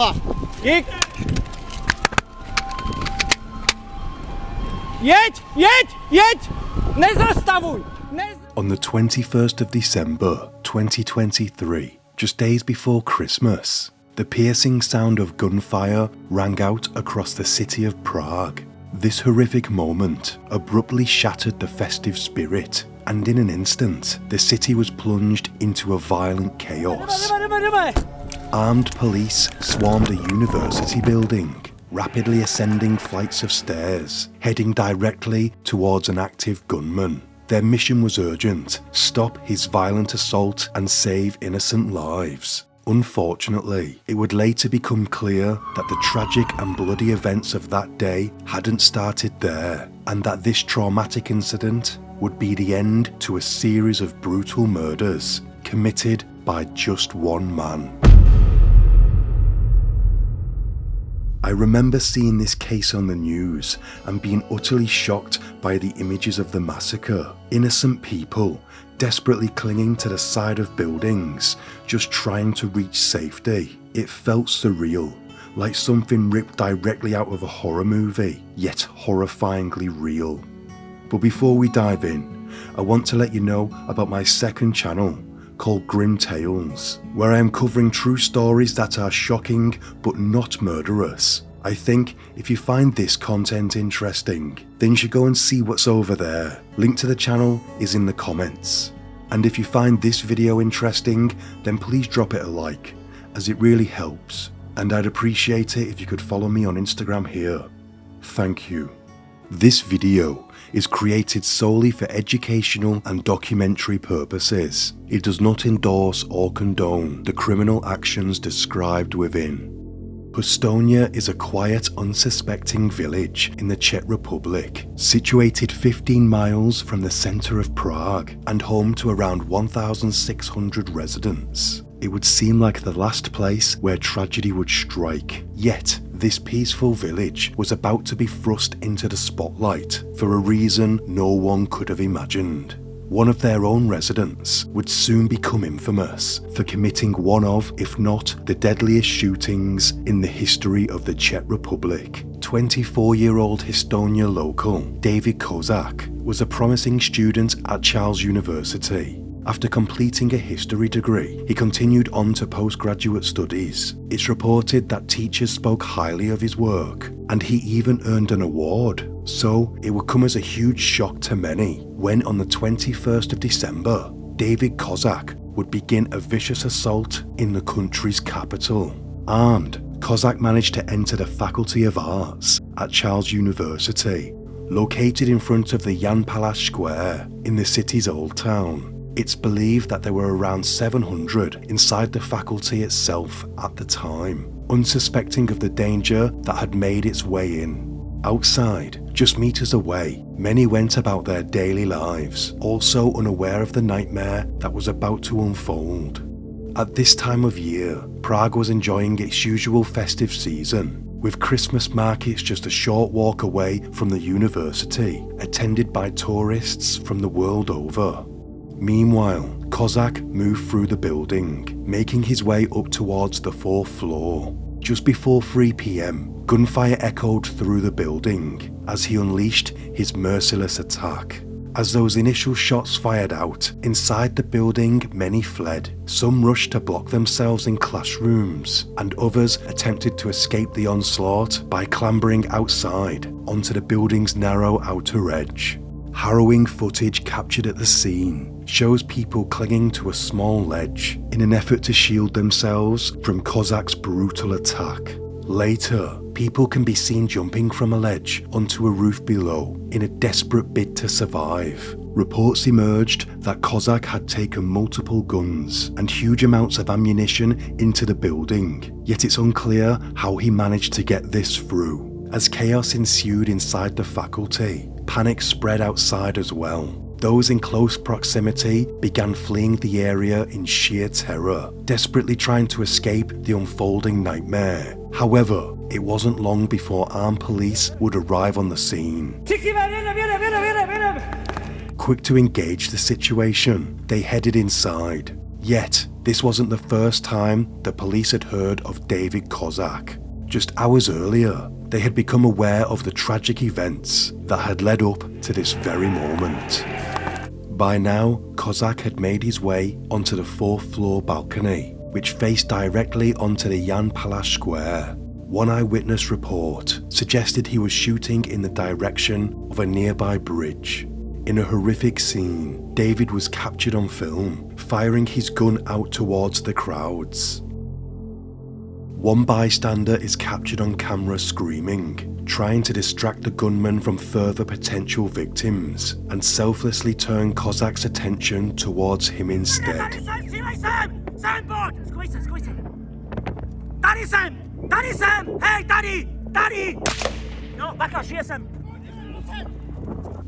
Střela! Dík! Jeď! Nezastavuj! On the 21st of December 2023, just days before Christmas, the piercing sound of gunfire rang out across the city of Prague. This horrific moment abruptly shattered the festive spirit, and in an instant, the city was plunged into a violent chaos. Armed police swarmed a university building, rapidly ascending flights of stairs, heading directly towards an active gunman. Their mission was urgent: stop his violent assault and save innocent lives. Unfortunately, it would later become clear that the tragic and bloody events of that day hadn't started there, and that this traumatic incident would be the end to a series of brutal murders committed by just one man. I remember seeing this case on the news and being utterly shocked by the images of the massacre. Innocent people desperately clinging to the side of buildings, just trying to reach safety. It felt surreal, like something ripped directly out of a horror movie, yet horrifyingly real. But before we dive in, I want to let you know about my second channel, called Grim Tales, where I am covering true stories that are shocking but not murderous. I think if you find this content interesting, then you should go and see what's over there. Link to the channel is in the comments. And if you find this video interesting, then please drop it a like, as it really helps, and I'd appreciate it if you could follow me on Instagram here. Thank you. This video is created solely for educational and documentary purposes. It does not endorse or condone the criminal actions described within. Pustonia is a quiet, unsuspecting village in the Czech Republic, situated 15 miles from the centre of Prague and home to around 1,600 residents. It would seem like the last place where tragedy would strike, yet this peaceful village was about to be thrust into the spotlight for a reason no one could have imagined. One of their own residents would soon become infamous for committing one of, if not the deadliest shootings in the history of the Czech Republic. 24-year-old Estonia local David Kozak was a promising student at Charles University. After completing a history degree, he continued on to postgraduate studies. It's reported that teachers spoke highly of his work, and he even earned an award. So it would come as a huge shock to many when on the 21st of December, David Kozak would begin a vicious assault in the country's capital. Armed, Kozak managed to enter the Faculty of Arts at Charles University, located in front of the Jan Palach Square in the city's old town. It's believed that there were around 700 inside the faculty itself at the time, unsuspecting of the danger that had made its way in. Outside, just meters away, many went about their daily lives, also unaware of the nightmare that was about to unfold. At this time of year, Prague was enjoying its usual festive season, with Christmas markets just a short walk away from the university, attended by tourists from the world over. Meanwhile, Kozak moved through the building, making his way up towards the 4th floor. Just before 3 p.m, gunfire echoed through the building as he unleashed his merciless attack. As those initial shots fired out, inside the building many fled. Some rushed to block themselves in classrooms, and others attempted to escape the onslaught by clambering outside onto the building's narrow outer edge. Harrowing footage captured at the scene shows people clinging to a small ledge in an effort to shield themselves from Kozak's brutal attack. Later, people can be seen jumping from a ledge onto a roof below in a desperate bid to survive. Reports emerged that Kozak had taken multiple guns and huge amounts of ammunition into the building, yet it's unclear how he managed to get this through. As chaos ensued inside the faculty, panic spread outside as well. Those in close proximity began fleeing the area in sheer terror, desperately trying to escape the unfolding nightmare. However, it wasn't long before armed police would arrive on the scene. Quick to engage the situation, they headed inside. Yet, This wasn't the first time the police had heard of David Kozak. Just hours earlier, they had become aware of the tragic events that had led up to this very moment. By now, Kozak had made his way onto the 4th floor balcony, which faced directly onto the Jan Palach Square. One eyewitness report suggested he was shooting in the direction of a nearby bridge. In a horrific scene, David was captured on film, firing his gun out towards the crowds. One bystander is captured on camera screaming, trying to distract the gunman from further potential victims, and selflessly turn Kozak's attention towards him instead.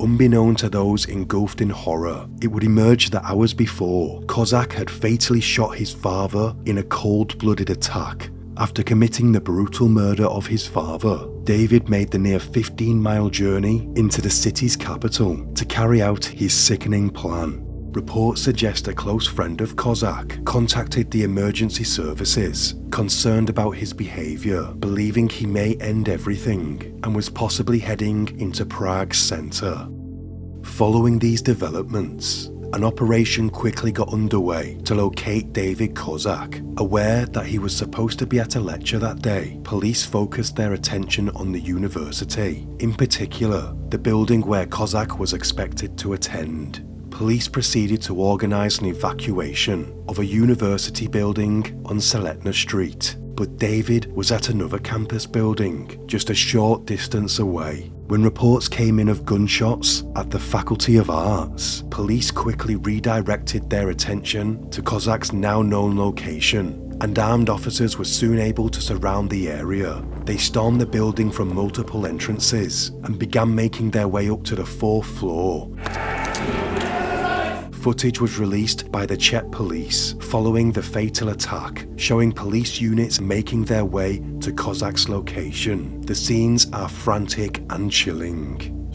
Unbeknown to those engulfed in horror, it would emerge that hours before, Kozak had fatally shot his father in a cold-blooded attack. After committing the brutal murder of his father, David made the near 15-mile journey into the city's capital to carry out his sickening plan. Reports suggest a close friend of Kozak contacted the emergency services, concerned about his behaviour, believing he may end everything, and was possibly heading into Prague's centre. Following these developments, an operation quickly got underway to locate David Kozak. Aware that he was supposed to be at a lecture that day, police focused their attention on the university, in particular, the building where Kozak was expected to attend. Police proceeded to organise an evacuation of a university building on Seletna Street, but David was at another campus building, just a short distance away. When reports came in of gunshots at the Faculty of Arts, police quickly redirected their attention to Kozak's now known location, and armed officers were soon able to surround the area. They stormed the building from multiple entrances and began making their way up to the 4th floor. Footage was released by the Czech police following the fatal attack, showing police units making their way to Kozak's location. The scenes are frantic and chilling.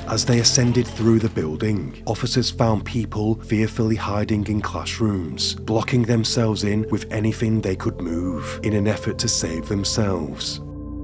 As they ascended through the building, officers found people fearfully hiding in classrooms, blocking themselves in with anything they could move in an effort to save themselves.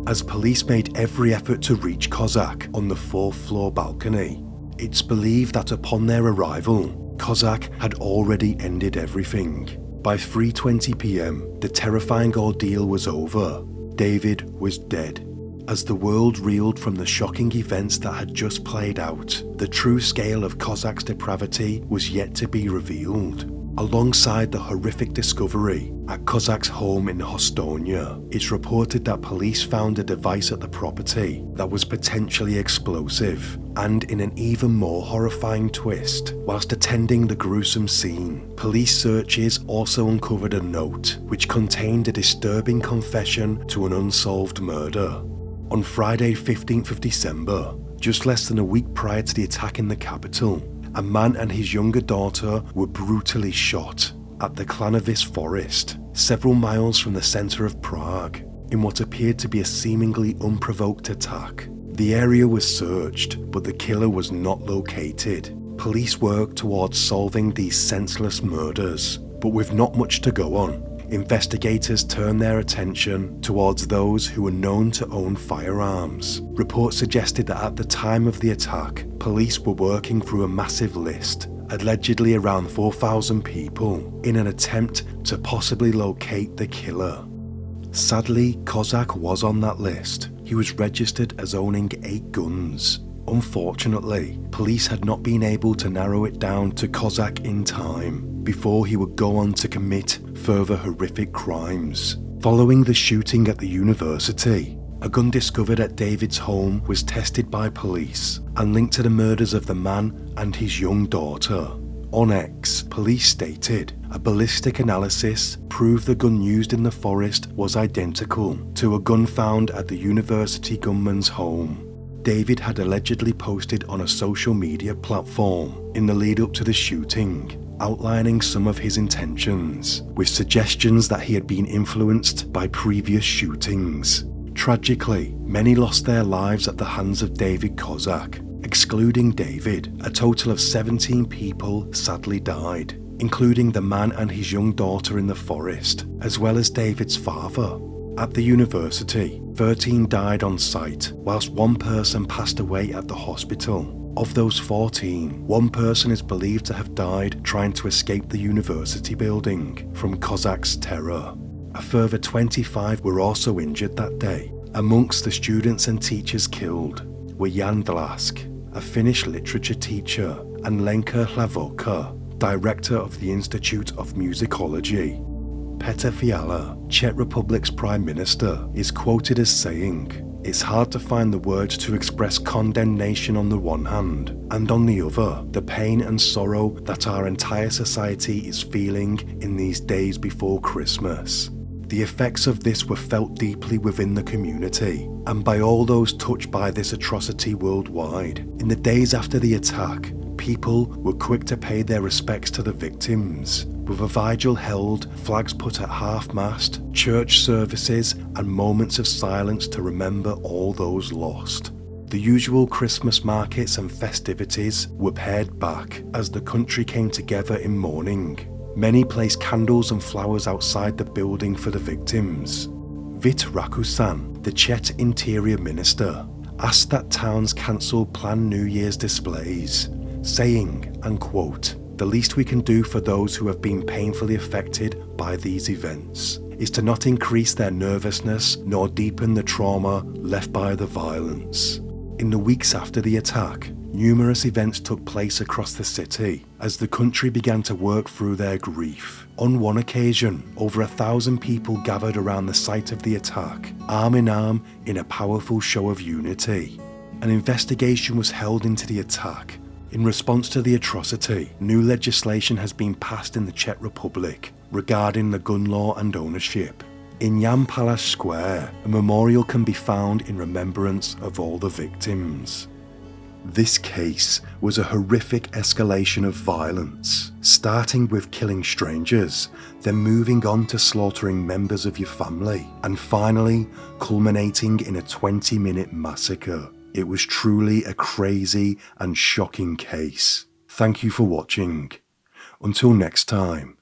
As police made every effort to reach Kozak on the 4th floor balcony, it's believed that upon their arrival, Kozak had already ended everything. By 3:20 p.m, the terrifying ordeal was over. David was dead. As the world reeled from the shocking events that had just played out, the true scale of Kozak's depravity was yet to be revealed. Alongside the horrific discovery at Kozak's home in Hostonia, it's reported that police found a device at the property that was potentially explosive, and in an even more horrifying twist, whilst attending the gruesome scene, police searches also uncovered a note which contained a disturbing confession to an unsolved murder. On Friday 15th of December, just less than a week prior to the attack in the capital, a man and his younger daughter were brutally shot at the Klanovice forest, several miles from the centre of Prague, in what appeared to be a seemingly unprovoked attack. The area was searched, but the killer was not located. Police worked towards solving these senseless murders, but with not much to go on, investigators turned their attention towards those who were known to own firearms. Reports suggested that at the time of the attack, police were working through a massive list, allegedly around 4,000 people, in an attempt to possibly locate the killer. Sadly, Kozak was on that list. He was registered as owning 8 guns. Unfortunately, police had not been able to narrow it down to Kozak in time before he would go on to commit further horrific crimes. Following the shooting at the university, a gun discovered at David's home was tested by police and linked to the murders of the man and his young daughter. On X, police stated a ballistic analysis proved the gun used in the forest was identical to a gun found at the university gunman's home. David had allegedly posted on a social media platform in the lead up to the shooting, outlining some of his intentions, with suggestions that he had been influenced by previous shootings. Tragically, many lost their lives at the hands of David Kozak, Excluding David, a total of 17 people sadly died, including the man and his young daughter in the forest, as well as David's father. At the university, 13 died on site, whilst one person passed away at the hospital. Of those 14, one person is believed to have died trying to escape the university building from Cossacks' terror. A further 25 were also injured that day. Amongst the students and teachers killed were Jan Dlask, a Finnish literature teacher, and Lenka Hlavoka, director of the Institute of Musicology. Petr Fiala, Czech Republic's Prime Minister, is quoted as saying, "It's hard to find the words to express condemnation on the one hand, and on the other, the pain and sorrow that our entire society is feeling in these days before Christmas." The effects of this were felt deeply within the community, and by all those touched by this atrocity worldwide. In the days after the attack, people were quick to pay their respects to the victims, with a vigil held, flags put at half-mast, church services, and moments of silence to remember all those lost. The usual Christmas markets and festivities were pared back as the country came together in mourning. Many placed candles and flowers outside the building for the victims. Vít Rakusan, the Czech Interior Minister, asked that towns cancel planned New Year's displays, saying, and quote, "The least we can do for those who have been painfully affected by these events is to not increase their nervousness nor deepen the trauma left by the violence." In the weeks after the attack, numerous events took place across the city as the country began to work through their grief. On one occasion, over 1,000 people gathered around the site of the attack, arm in arm in a powerful show of unity. An investigation was held into the attack. In response to the atrocity, new legislation has been passed in the Czech Republic regarding the gun law and ownership. In Jan Palace Square, a memorial can be found in remembrance of all the victims. This case was a horrific escalation of violence, starting with killing strangers, then moving on to slaughtering members of your family, and finally culminating in a 20-minute massacre. It was truly a crazy and shocking case. Thank you for watching. Until next time,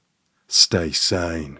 stay sane.